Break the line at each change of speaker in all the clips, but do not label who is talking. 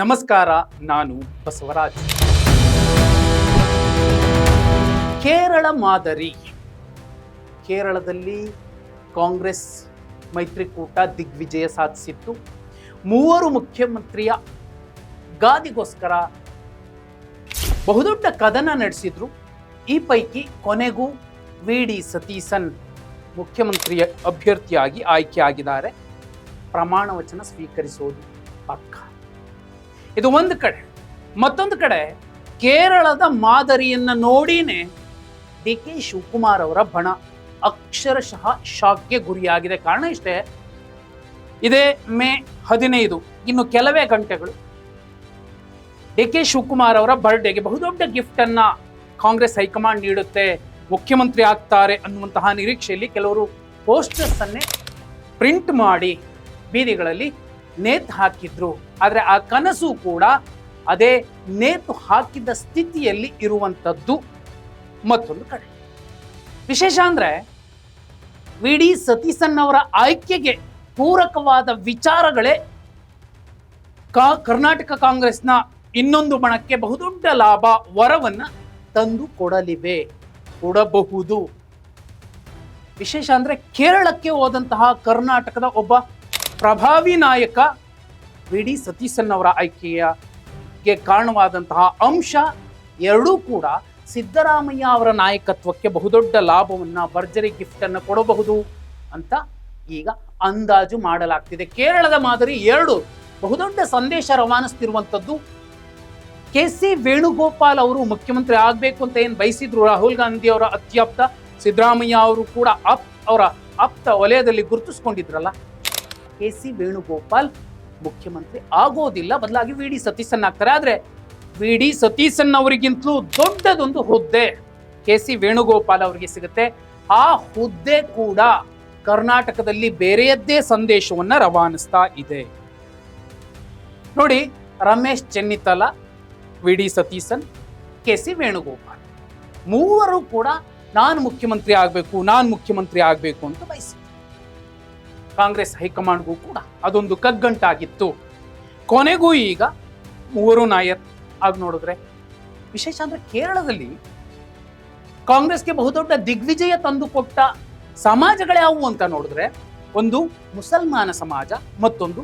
ನಮಸ್ಕಾರ, ನಾನು ಬಸವರಾಜ್. ಕೇರಳ ಮಾದರಿ. ಕೇರಳದಲ್ಲಿ ಕಾಂಗ್ರೆಸ್ ಮೈತ್ರಿಕೂಟ ದಿಗ್ವಿಜಯ ಸಾಧಿಸಿತ್ತು. ಮೂವರು ಮುಖ್ಯಮಂತ್ರಿಯ ಗಾದಿಗೋಸ್ಕರ ಬಹುದೊಡ್ಡ ಕದನ ನಡೆಸಿದ್ರು. ಈ ಪೈಕಿ ಕೊನೆಗೂ ವಿ.ಡಿ. ಸತೀಸನ್ ಮುಖ್ಯಮಂತ್ರಿಯ ಅಭ್ಯರ್ಥಿಯಾಗಿ ಆಯ್ಕೆಯಾಗಿದ್ದಾರೆ. ಪ್ರಮಾಣ ವಚನ ಸ್ವೀಕರಿಸೋದು ಪಕ್ಕ. ಇದು ಒಂದು ಕಡೆ. ಮತ್ತೊಂದು ಕಡೆ ಕೇರಳದ ಮಾದರಿಯನ್ನ ನೋಡಿನೇ ಡಿ.ಕೆ. ಶಿವಕುಮಾರ್ ಅವರ ಬಣ ಅಕ್ಷರಶಃ ಶಾಕ್ಗೆ ಗುರಿಯಾಗಿದೆ. ಕಾರಣ ಇಷ್ಟೇ, ಇದೇ ಮೇ 15, ಇನ್ನು ಕೆಲವೇ ಗಂಟೆಗಳು ಡಿ.ಕೆ. ಶಿವಕುಮಾರ್ ಅವರ ಬರ್ಡೇಗೆ ಬಹುದೊಡ್ಡ ಗಿಫ್ಟ್ ಅನ್ನ ಕಾಂಗ್ರೆಸ್ ಹೈಕಮಾಂಡ್ ನೀಡುತ್ತೆ, ಮುಖ್ಯಮಂತ್ರಿ ಆಗ್ತಾರೆ ಅನ್ನುವಂತಹ ನಿರೀಕ್ಷೆಯಲ್ಲಿ ಕೆಲವರು ಪೋಸ್ಟರ್ಸ್ ಅನ್ನೇ ಪ್ರಿಂಟ್ ಮಾಡಿ ಬೀದಿಗಳಲ್ಲಿ ನೇತು ಹಾಕಿದ್ರು. ಆದರೆ ಆ ಕನಸು ಕೂಡ ಅದೇ ನೇತು ಹಾಕಿದ ಸ್ಥಿತಿಯಲ್ಲಿ ಇರುವಂಥದ್ದು. ಮತ್ತೊಂದು ಕಡೆ ವಿಶೇಷ ಅಂದ್ರೆ ವಿ.ಡಿ. ಸತೀಸನ್ ಅವರ ಆಯ್ಕೆಗೆ ಪೂರಕವಾದ ವಿಚಾರಗಳೇ ಕರ್ನಾಟಕ ಕಾಂಗ್ರೆಸ್ನ ಇನ್ನೊಂದು ಬಣಕ್ಕೆ ಬಹುದೊಡ್ಡ ಲಾಭ, ವರವನ್ನ ತಂದು ಕೊಡಬಹುದು. ವಿಶೇಷ ಅಂದ್ರೆ ಕೇರಳಕ್ಕೆ ಹೋದಂತಹ ಕರ್ನಾಟಕದ ಒಬ್ಬ ಪ್ರಭಾವಿ ನಾಯಕ ವಿ.ಡಿ. ಸತೀಸನ್ ಅವರ ಆಯ್ಕೆಗೆ ಕಾರಣವಾದಂತಹ ಅಂಶ ಎರಡೂ ಕೂಡ ಸಿದ್ದರಾಮಯ್ಯ ಅವರ ನಾಯಕತ್ವಕ್ಕೆ ಬಹುದೊಡ್ಡ ಲಾಭವನ್ನ, ಭರ್ಜರಿ ಗಿಫ್ಟ್ ಅನ್ನು ಕೊಡಬಹುದು ಅಂತ ಈಗ ಅಂದಾಜು ಮಾಡಲಾಗ್ತಿದೆ. ಕೇರಳದ ಮಾದರಿ ಎರಡು ಬಹುದೊಡ್ಡ ಸಂದೇಶ ರವಾನಿಸ್ತಿರುವಂಥದ್ದು. ಕೆ.ಸಿ. ವೇಣುಗೋಪಾಲ್ ಅವರು ಮುಖ್ಯಮಂತ್ರಿ ಆಗಬೇಕು ಅಂತ ಏನು ಬಯಸಿದ್ರು, ರಾಹುಲ್ ಗಾಂಧಿ ಅವರ ಅತ್ಯಾಪ್ತ, ಸಿದ್ದರಾಮಯ್ಯ ಅವರು ಕೂಡ ಅವರ ಆಪ್ತ ವಲಯದಲ್ಲಿ ಗುರುತಿಸ್ಕೊಂಡಿದ್ರಲ್ಲ, ಕೆ.ಸಿ. ವೇಣುಗೋಪಾಲ್ ಮುಖ್ಯಮಂತ್ರಿ ಆಗೋದಿಲ್ಲ, ಬದಲಾಗಿ ವಿ.ಡಿ. ಸತೀಸನ್ ಆಗ್ತಾರೆ. ಆದ್ರೆ ವಿ.ಡಿ. ಸತೀಸನ್ ಅವರಿಗಿಂತಲೂ ದೊಡ್ಡದೊಂದು ಹುದ್ದೆ ಕೆ.ಸಿ. ವೇಣುಗೋಪಾಲ್ ಅವರಿಗೆ ಸಿಗುತ್ತೆ. ಆ ಹುದ್ದೆ ಕೂಡ ಕರ್ನಾಟಕದಲ್ಲಿ ಬೇರೆಯದ್ದೇ ಸಂದೇಶವನ್ನ ರವಾನಿಸ್ತಾ ಇದೆ. ನೋಡಿ, ರಮೇಶ್ ಚೆನ್ನಿತ್ತಲ, ವಿ.ಡಿ. ಸತೀಸನ್, ಕೆ.ಸಿ. ವೇಣುಗೋಪಾಲ್ ಮೂವರು ಕೂಡ ನಾನು ಮುಖ್ಯಮಂತ್ರಿ ಆಗಬೇಕು ಅಂತ ಬಯಸಿದ್ರು. ಕಾಂಗ್ರೆಸ್ ಹೈಕಮಾಂಡ್ಗೂ ಕೂಡ ಅದೊಂದು ಕಗ್ಗಂಟಾಗಿತ್ತು. ಕೊನೆಗೂ ಈಗ ಮೂವರು ನಾಯರ್ ಆಗಿ ನೋಡಿದ್ರೆ ವಿಶೇಷ ಅಂದ್ರೆ ಕೇರಳದಲ್ಲಿ ಕಾಂಗ್ರೆಸ್ಗೆ ಬಹುದೊಡ್ಡ ದಿಗ್ವಿಜಯ ತಂದುಕೊಟ್ಟ ಸಮಾಜಗಳ್ಯಾವು ಅಂತ ನೋಡಿದ್ರೆ, ಒಂದು ಮುಸಲ್ಮಾನ ಸಮಾಜ, ಮತ್ತೊಂದು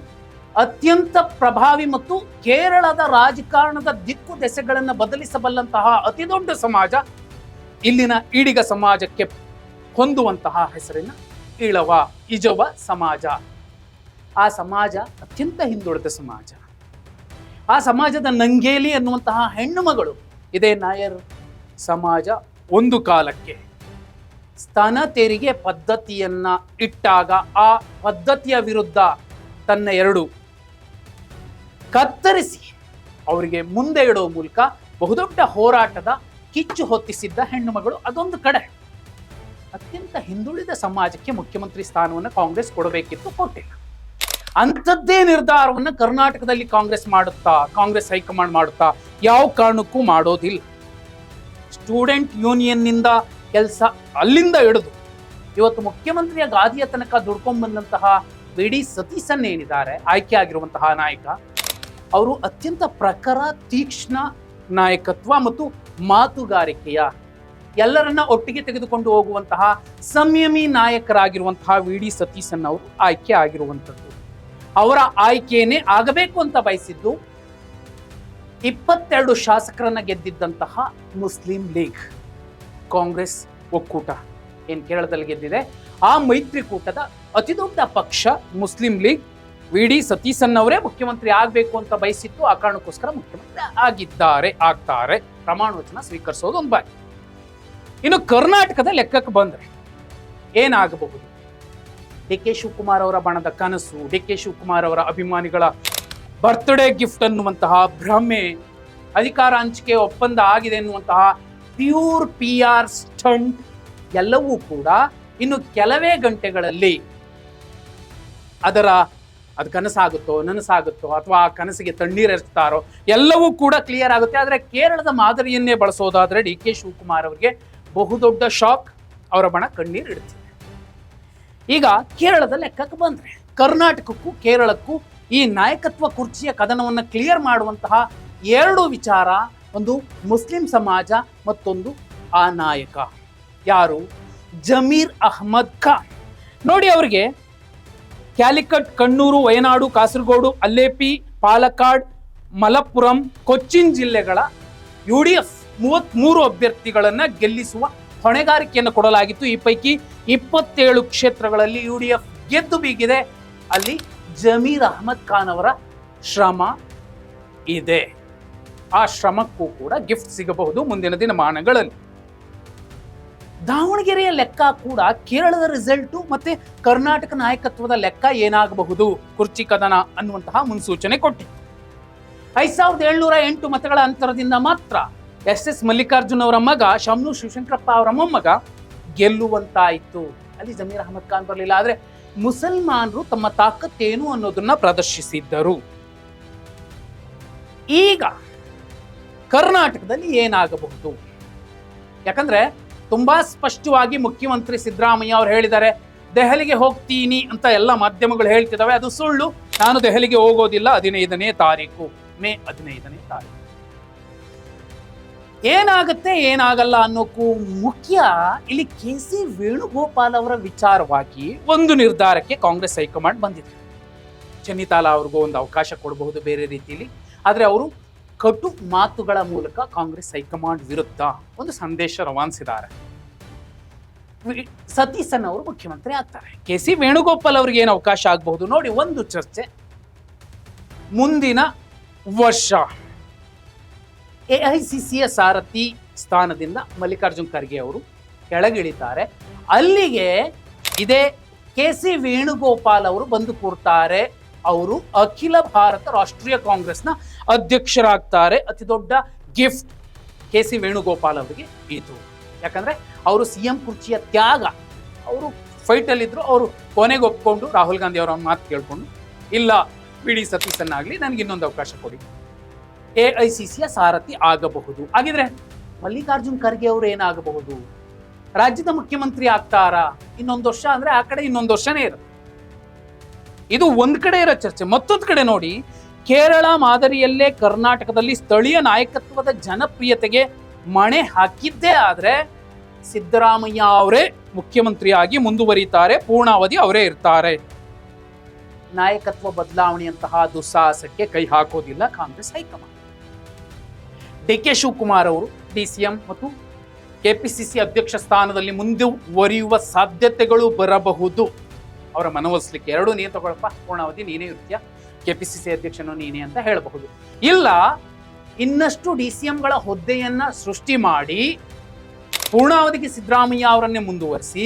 ಅತ್ಯಂತ ಪ್ರಭಾವಿ ಮತ್ತು ಕೇರಳದ ರಾಜಕಾರಣದ ದಿಕ್ಕು ದೆಸೆಗಳನ್ನು ಬದಲಿಸಬಲ್ಲಂತಹ ಅತಿ ದೊಡ್ಡ ಸಮಾಜ, ಇಲ್ಲಿನ ಈಡಿಗ ಸಮಾಜಕ್ಕೆ ಹೊಂದುವಂತಹ ಹೆಸರಿನ ಇಜವ ಸಮಾಜ. ಆ ಸಮಾಜ ಅತ್ಯಂತ ಹಿಂದುಳಿದ ಸಮಾಜ. ಆ ಸಮಾಜದ ನಂಗೇಲಿ ಅನ್ನುವಂತಹ ಹೆಣ್ಣು ಮಗಳು, ಇದೇ ನಾಯರ್ ಸಮಾಜ ಒಂದು ಕಾಲಕ್ಕೆ ಸ್ತನ ತೆರಿಗೆ ಪದ್ಧತಿಯನ್ನ ಇಟ್ಟಾಗ ಆ ಪದ್ಧತಿಯ ವಿರುದ್ಧ ತನ್ನ ಎರಡು ಕತ್ತರಿಸಿ ಅವರಿಗೆ ಮುಂದೆ ಇಡೋ ಮೂಲಕ ಬಹುದೊಡ್ಡ ಹೋರಾಟದ ಕಿಚ್ಚು ಹೊತ್ತಿಸಿದ್ದ ಹೆಣ್ಣು ಮಗಳು. ಅದೊಂದು ಕಡೆ ಅತ್ಯಂತ ಹಿಂದುಳಿದ ಸಮಾಜಕ್ಕೆ ಮುಖ್ಯಮಂತ್ರಿ ಸ್ಥಾನವನ್ನು ಕಾಂಗ್ರೆಸ್ ಕೊಡಬೇಕಿತ್ತು, ಕೊಟ್ಟಿಲ್ಲ. ಅಂಥದ್ದೇ ನಿರ್ಧಾರವನ್ನು ಕರ್ನಾಟಕದಲ್ಲಿ ಕಾಂಗ್ರೆಸ್ ಹೈಕಮಾಂಡ್ ಮಾಡುತ್ತಾ ಯಾವ ಕಾರಣಕ್ಕೂ ಮಾಡೋದಿಲ್ಲ. ಸ್ಟೂಡೆಂಟ್ ಯೂನಿಯನ್ ನಿಂದ ಕೆಲಸ ಅಲ್ಲಿಂದ ಹಿಡಿದು ಇವತ್ತು ಮುಖ್ಯಮಂತ್ರಿಯ ಗಾದಿಯ ತನಕ ದುಡ್ಕೊಂಡ್ ಬಂದಂತಹ ವಿ.ಡಿ. ಸತೀಸನ್ ಏನಿದ್ದಾರೆ ಆಯ್ಕೆ ಆಗಿರುವಂತಹ ನಾಯಕ, ಅವರು ಅತ್ಯಂತ ಪ್ರಖರ, ತೀಕ್ಷ್ಣ ನಾಯಕತ್ವ ಮತ್ತು ಮಾತುಗಾರಿಕೆಯ, ಎಲ್ಲರನ್ನ ಒಟ್ಟಿಗೆ ತೆಗೆದುಕೊಂಡು ಹೋಗುವಂತಹ ಸಂಯಮಿ ನಾಯಕರಾಗಿರುವಂತಹ ವಿ.ಡಿ. ಸತೀಸನ್ ಅವರು ಆಯ್ಕೆ ಆಗಿರುವಂಥದ್ದು. ಅವರ ಆಯ್ಕೆಯೇ ಆಗಬೇಕು ಅಂತ ಬಯಸಿದ್ದು 22 ಶಾಸಕರನ್ನ ಗೆದ್ದಿದ್ದಂತಹ ಮುಸ್ಲಿಂ ಲೀಗ್, ಕಾಂಗ್ರೆಸ್ ಒಕ್ಕೂಟ ಏನ್ ಕೇರಳದಲ್ಲಿ ಗೆದ್ದಿದೆ, ಆ ಮೈತ್ರಿಕೂಟದ ಅತಿ ದೊಡ್ಡ ಪಕ್ಷ ಮುಸ್ಲಿಂ ಲೀಗ್ ವಿ.ಡಿ. ಸತೀಸನ್ ಅವರೇ ಮುಖ್ಯಮಂತ್ರಿ ಆಗಬೇಕು ಅಂತ ಬಯಸಿತ್ತು. ಆ ಕಾರಣಕ್ಕೋಸ್ಕರ ಮುಖ್ಯಮಂತ್ರಿ ಆಗ್ತಾರೆ. ಪ್ರಮಾಣ ವಚನ ಸ್ವೀಕರಿಸೋದು ಒಂದು ಬಾರಿ. ಇನ್ನು ಕರ್ನಾಟಕದ ಲೆಕ್ಕಕ್ಕೆ ಬಂದ್ರೆ ಏನಾಗಬಹುದು? ಡಿ.ಕೆ. ಶಿವಕುಮಾರ್ ಅವರ ಬಣದ ಕನಸು, ಡಿ.ಕೆ. ಶಿವಕುಮಾರ್ ಅವರ ಅಭಿಮಾನಿಗಳ ಬರ್ತ್ಡೇ ಗಿಫ್ಟ್ ಅನ್ನುವಂತಹ ಭ್ರಮೆ, ಅಧಿಕಾರ ಹಂಚಿಕೆ ಒಪ್ಪಂದ ಆಗಿದೆ ಎನ್ನುವಂತಹ ಪ್ಯೂರ್ PR ಸ್ಟಂಟ್ ಎಲ್ಲವೂ ಕೂಡ ಇನ್ನು ಕೆಲವೇ ಗಂಟೆಗಳಲ್ಲಿ ಅದು ಕನಸಾಗುತ್ತೋ, ನನಸಾಗುತ್ತೋ, ಅಥವಾ ಆ ಕನಸಿಗೆ ತಣ್ಣೀರೆರ್ತಾರೋ ಎಲ್ಲವೂ ಕೂಡ ಕ್ಲಿಯರ್ ಆಗುತ್ತೆ. ಆದರೆ ಕೇರಳದ ಮಾದರಿಯನ್ನೇ ಬಳಸೋದಾದ್ರೆ ಡಿ.ಕೆ. ಶಿವಕುಮಾರ್ ಅವರಿಗೆ ಬಹುದೊಡ್ಡ ಶಾಕ್, ಅವರ ಬಣ ಕಣ್ಣೀರು ಇಡ್ತಿದೆ. ಈಗ ಕೇರಳದ ಲೆಕ್ಕಕ್ಕೆ ಬಂದ್ರೆ ಕರ್ನಾಟಕಕ್ಕೂ ಕೇರಳಕ್ಕೂ ಈ ನಾಯಕತ್ವ ಕುರ್ಚಿಯ ಕದನವನ್ನು ಕ್ಲಿಯರ್ ಮಾಡುವಂತಹ ಎರಡು ವಿಚಾರ, ಒಂದು ಮುಸ್ಲಿಂ ಸಮಾಜ, ಮತ್ತೊಂದು ಆ ನಾಯಕ ಯಾರು, ಜಮೀರ್ ಅಹ್ಮದ್ ಖಾನ್. ನೋಡಿ, ಅವರಿಗೆ ಕ್ಯಾಲಿಕಟ್, ಕಣ್ಣೂರು, ವಯನಾಡು, ಕಾಸರಗೋಡು, ಅಲ್ಲೇಪಿ, ಪಾಲಕ್ಕಾಡ್, ಮಲಪ್ಪುರಂ, ಕೊಚ್ಚಿನ್ ಜಿಲ್ಲೆಗಳ UDF 33 ಅಭ್ಯರ್ಥಿಗಳನ್ನ ಗೆಲ್ಲಿಸುವ ಹೊಣೆಗಾರಿಕೆಯನ್ನು ಕೊಡಲಾಗಿತ್ತು. ಈ ಪೈಕಿ 27 ಕ್ಷೇತ್ರಗಳಲ್ಲಿ UDF ಗೆದ್ದು ಬೀಗಿದೆ. ಅಲ್ಲಿ ಜಮೀರ್ ಅಹ್ಮದ್ ಖಾನ್ ಅವರ ಶ್ರಮ ಇದೆ. ಆ ಶ್ರಮಕ್ಕೂ ಕೂಡ ಗಿಫ್ಟ್ ಸಿಗಬಹುದು ಮುಂದಿನ ದಿನಮಾನಗಳಲ್ಲಿ. ದಾವಣಗೆರೆಯ ಲೆಕ್ಕ ಕೂಡ ಕೇರಳದ ರಿಸಲ್ಟು ಮತ್ತೆ ಕರ್ನಾಟಕ ನಾಯಕತ್ವದ ಲೆಕ್ಕ ಏನಾಗಬಹುದು ಕುರ್ಚಿ ಕದನ ಅನ್ನುವಂತಹ ಮುನ್ಸೂಚನೆ ಕೊಟ್ಟಿತ್ತು. 5708 ಮತಗಳ ಅಂತರದಿಂದ ಮಾತ್ರ SS ಮಲ್ಲಿಕಾರ್ಜುನ್ ಅವರ ಮಗ ಶಮ್ನು ಶಿವಶಂಕರಪ್ಪ ಅವರ ಮೊಮ್ಮಗ ಗೆಲ್ಲುವಂತಾಯಿತು. ಅಲ್ಲಿ ಜಮೀರ್ ಅಹ್ಮದ್ ಖಾನ್ ಬರಲಿಲ್ಲ. ಆದ್ರೆ ಮುಸಲ್ಮಾನರು ತಮ್ಮ ತಾಕತ್ತೇನು ಅನ್ನೋದನ್ನ ಪ್ರದರ್ಶಿಸಿದ್ದರು. ಈಗ ಕರ್ನಾಟಕದಲ್ಲಿ ಏನಾಗಬಹುದು? ಯಾಕಂದ್ರೆ ತುಂಬಾ ಸ್ಪಷ್ಟವಾಗಿ ಮುಖ್ಯಮಂತ್ರಿ ಸಿದ್ದರಾಮಯ್ಯ ಅವರು ಹೇಳಿದ್ದಾರೆ, ದೆಹಲಿಗೆ ಹೋಗ್ತೀನಿ ಅಂತ ಎಲ್ಲ ಮಾಧ್ಯಮಗಳು ಹೇಳ್ತಿದ್ದಾವೆ. ಅದು ಸುಳ್ಳು. ನಾನು ದೆಹಲಿಗೆ ಹೋಗೋದಿಲ್ಲ 15ನೇ ತಾರೀಕು, ಮೇ 15ನೇ ತಾರೀಕು. ಏನಾಗುತ್ತೆ ಏನಾಗಲ್ಲ ಅನ್ನೋಕ್ಕೂ ಮುಖ್ಯ ಇಲ್ಲಿ KC ವೇಣುಗೋಪಾಲ್ ಅವರ ವಿಚಾರವಾಗಿ ಒಂದು ನಿರ್ಧಾರಕ್ಕೆ ಕಾಂಗ್ರೆಸ್ ಹೈಕಮಾಂಡ್ ಬಂದಿದೆ. ಚೆನ್ನಿತಾಲಾ ಅವ್ರಿಗೂ ಒಂದು ಅವಕಾಶ ಕೊಡಬಹುದು ಬೇರೆ ರೀತಿಯಲ್ಲಿ. ಆದ್ರೆ ಅವರು ಕಟು ಮಾತುಗಳ ಮೂಲಕ ಕಾಂಗ್ರೆಸ್ ಹೈಕಮಾಂಡ್ ವಿರುದ್ಧ ಒಂದು ಸಂದೇಶ ರವಾನಿಸಿದ್ದಾರೆ. ಸತೀಸನ್ ಅವರು ಮುಖ್ಯಮಂತ್ರಿ ಆಗ್ತಾರೆ. KC ವೇಣುಗೋಪಾಲ್ ಅವ್ರಿಗೆ ಏನು ಅವಕಾಶ ಆಗಬಹುದು ನೋಡಿ. ಒಂದು ಚರ್ಚೆ, ಮುಂದಿನ ವರ್ಷ AICCಯ ಸಾರಥಿ ಸ್ಥಾನದಿಂದ ಮಲ್ಲಿಕಾರ್ಜುನ್ ಖರ್ಗೆ ಅವರು ಕೆಳಗಿಳಿತಾರೆ. ಅಲ್ಲಿಗೆ ಇದೇ KC ವೇಣುಗೋಪಾಲ್ ಅವರು ಬಂದು ಕೂರ್ತಾರೆ. ಅವರು ಅಖಿಲ ಭಾರತ ರಾಷ್ಟ್ರೀಯ ಕಾಂಗ್ರೆಸ್ನ ಅಧ್ಯಕ್ಷರಾಗ್ತಾರೆ. ಅತಿ ದೊಡ್ಡ ಗಿಫ್ಟ್ KC ವೇಣುಗೋಪಾಲ್ ಅವರಿಗೆ ಇದು. ಯಾಕಂದ್ರೆ ಅವರು CM ಕುರ್ಚಿಯ ತ್ಯಾಗ, ಅವರು ಫೈಟ್ ಅಲ್ಲಿ ಇದ್ರು. ಅವರು ಕೊನೆಗೆ ಒಪ್ಕೊಂಡು ರಾಹುಲ್ ಗಾಂಧಿ ಅವರ ಮಾತು ಕೇಳ್ಕೊಂಡು, ಇಲ್ಲ ಬಿಡಿ ಸತೀಸನ್ ಆಗ್ಲಿ, ನನ್ಗೆ ಇನ್ನೊಂದು ಅವಕಾಶ ಕೊಡಿ, AICCಯ ಸಾರಥಿ ಆಗಬಹುದು. ಹಾಗಿದ್ರೆ ಮಲ್ಲಿಕಾರ್ಜುನ್ ಖರ್ಗೆ ಅವರು ಏನಾಗಬಹುದು? ರಾಜ್ಯದ ಮುಖ್ಯಮಂತ್ರಿ ಆಗ್ತಾರಾ? ಇನ್ನೊಂದು ವರ್ಷ ಅಂದ್ರೆ ಆ ಕಡೆ ಇನ್ನೊಂದು ವರ್ಷನೇ ಇರುತ್ತೆ. ಇದು ಒಂದ್ ಕಡೆ ಇರೋ ಚರ್ಚೆ. ಮತ್ತೊಂದು ಕಡೆ ನೋಡಿ, ಕೇರಳ ಮಾದರಿಯಲ್ಲೇ ಕರ್ನಾಟಕದಲ್ಲಿ ಸ್ಥಳೀಯ ನಾಯಕತ್ವದ ಜನಪ್ರಿಯತೆಗೆ ಮಣೆ ಹಾಕಿದ್ದೇ ಆದ್ರೆ ಸಿದ್ದರಾಮಯ್ಯ ಅವರೇ ಮುಖ್ಯಮಂತ್ರಿಯಾಗಿ ಮುಂದುವರಿತಾರೆ, ಪೂರ್ಣಾವಧಿ ಅವರೇ ಇರ್ತಾರೆ. ನಾಯಕತ್ವ ಬದಲಾವಣೆಯಂತಹ ದುಸ್ಸಾಹಸಕ್ಕೆ ಕೈ ಹಾಕೋದಿಲ್ಲ ಕಾಂಗ್ರೆಸ್ ಹೈಕಮಾಂಡ್. DK ಶಿವಕುಮಾರ್ ಅವರು DCM ಮತ್ತು KPCC ಅಧ್ಯಕ್ಷ ಸ್ಥಾನದಲ್ಲಿ ಮುಂದುವರಿಯುವ ಸಾಧ್ಯತೆಗಳು ಬರಬಹುದು. ಅವರ ಮನವೊಲಿಸಲಿಕ್ಕೆ ಎರಡೂ ನೀನು ತಗೊಳಪ್ಪ, ಪೂರ್ಣಾವಧಿ ನೀನೇ ಇರ್ತೀಯ, KPCC ಅಧ್ಯಕ್ಷನು ನೀನೇ ಅಂತ ಹೇಳಬಹುದು. ಇಲ್ಲ, ಇನ್ನಷ್ಟು DCMಗಳ ಹುದ್ದೆಯನ್ನ ಸೃಷ್ಟಿ ಮಾಡಿ ಪೂರ್ಣಾವಧಿಗೆ ಸಿದ್ದರಾಮಯ್ಯ ಅವರನ್ನೇ ಮುಂದುವರಿಸಿ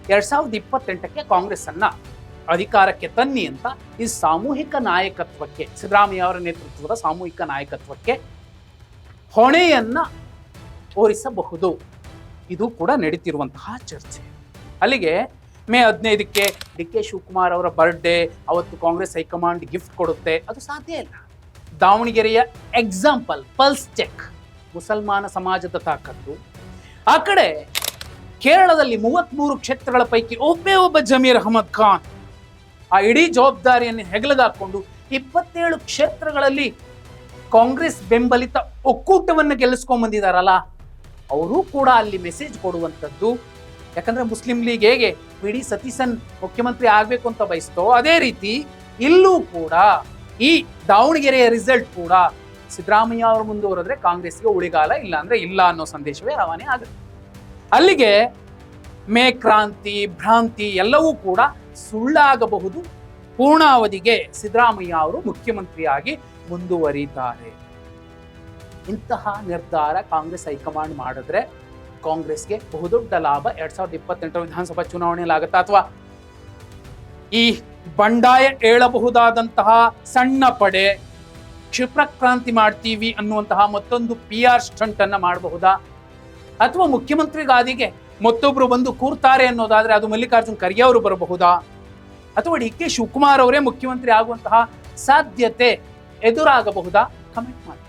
2028ಕ್ಕೆ ಕಾಂಗ್ರೆಸ್ ಅನ್ನ ಅಧಿಕಾರಕ್ಕೆ ತನ್ನಿ ಅಂತ ಈ ಸಾಮೂಹಿಕ ನಾಯಕತ್ವಕ್ಕೆ, ಸಿದ್ದರಾಮಯ್ಯ ಅವರ ನೇತೃತ್ವದ ಸಾಮೂಹಿಕ ನಾಯಕತ್ವಕ್ಕೆ ಹೊಣೆಯನ್ನ ಹೊರಿಸಬಹುದು. ಇದು ಕೂಡ ನಡೀತಿರುವಂತಹ ಚರ್ಚೆ. ಅಲ್ಲಿಗೆ ಮೇ 15ಕ್ಕೆ DK ಶಿವಕುಮಾರ್ ಅವರ ಬರ್ಡೇ, ಅವತ್ತು ಕಾಂಗ್ರೆಸ್ ಹೈಕಮಾಂಡ್ ಗಿಫ್ಟ್ ಕೊಡುತ್ತೆ, ಅದು ಸಾಧ್ಯ ಇಲ್ಲ. ದಾವಣಗೆರೆಯ ಎಕ್ಸಾಂಪಲ್, ಪಲ್ಸ್ ಚೆಕ್, ಮುಸಲ್ಮಾನ ಸಮಾಜದ ತಾಕತ್ತು. ಆ ಕಡೆ ಕೇರಳದಲ್ಲಿ 33 ಕ್ಷೇತ್ರಗಳ ಪೈಕಿ ಒಬ್ಬ ಜಮೀರ್ ಅಹ್ಮದ್ ಖಾನ್ ಆ ಇಡೀ ಜವಾಬ್ದಾರಿಯನ್ನು ಹೆಗಲಿಗಾಕೊಂಡು 27 ಕ್ಷೇತ್ರಗಳಲ್ಲಿ ಕಾಂಗ್ರೆಸ್ ಬೆಂಬಲಿತ ಒಕ್ಕೂಟವನ್ನು ಗೆಲ್ಲಿಸ್ಕೊಂಡ್ ಬಂದಿದಾರಲ್ಲ, ಅವರು ಕೂಡ ಅಲ್ಲಿ ಮೆಸೇಜ್ ಕೊಡುವಂಥದ್ದು. ಯಾಕಂದ್ರೆ ಮುಸ್ಲಿಂ ಲೀಗ್ ಹೇಗೆ PD ಸತೀಸನ್ ಮುಖ್ಯಮಂತ್ರಿ ಆಗ್ಬೇಕು ಅಂತ ಬಯಸ್ತೋ, ಅದೇ ರೀತಿ ಇಲ್ಲೂ ಕೂಡ ಈ ದಾವಣಗೆರೆಯ ರಿಸಲ್ಟ್ ಕೂಡ ಸಿದ್ದರಾಮಯ್ಯ ಅವರು ಮುಂದುವರೆದ್ರೆ ಕಾಂಗ್ರೆಸ್ಗೆ ಉಳಿಗಾಲ, ಇಲ್ಲ ಅಂದ್ರೆ ಇಲ್ಲ ಅನ್ನೋ ಸಂದೇಶವೇ ರವಾನೆ ಆಗುತ್ತೆ. ಅಲ್ಲಿಗೆ ಮೇ ಕ್ರಾಂತಿ, ಭ್ರಾಂತಿ ಎಲ್ಲವೂ ಕೂಡ ಸುಳ್ಳಾಗಬಹುದು. ಪೂರ್ಣಾವಧಿಗೆ ಸಿದ್ದರಾಮಯ್ಯ ಅವರು ಮುಖ್ಯಮಂತ್ರಿಯಾಗಿ ಮುಂದುವರಿತಾರೆ. ಇಂತಹ ನಿರ್ಧಾರ ಕಾಂಗ್ರೆಸ್ ಹೈಕಮಾಂಡ್ ಮಾಡಿದ್ರೆ ಕಾಂಗ್ರೆಸ್ಗೆ ಬಹುದೊಡ್ಡ ಲಾಭ 2028 ವಿಧಾನಸಭಾ ಚುನಾವಣೆಯಲ್ಲಿ ಆಗುತ್ತಾ, ಅಥವಾ ಈ ಬಂಡಾಯ ಏಳಬಹುದಾದಂತಹ ಸಣ್ಣ ಪಡೆ ಕ್ಷಿಪ್ರಕ್ರಾಂತಿ ಮಾಡ್ತೀವಿ ಅನ್ನುವಂತಹ ಮತ್ತೊಂದು PR ಸ್ಟಂಟ್ ಅನ್ನ ಮಾಡಬಹುದಾ, ಅಥವಾ ಮುಖ್ಯಮಂತ್ರಿ ಗಾದಿಗೆ ಮತ್ತೊಬ್ರು ಬಂದು ಕೂರ್ತಾರೆ ಅನ್ನೋದಾದ್ರೆ ಅದು ಮಲ್ಲಿಕಾರ್ಜುನ್ ಖರ್ಗೆ ಅವರು ಬರಬಹುದಾ, ಅಥವಾ DK ಶಿವಕುಮಾರ್ ಅವರೇ ಮುಖ್ಯಮಂತ್ರಿ ಆಗುವಂತಹ ಸಾಧ್ಯತೆ ಎದುರಾಗಬಹುದಾ? ಕಮೆಂಟ್ ಮಾಡಿ.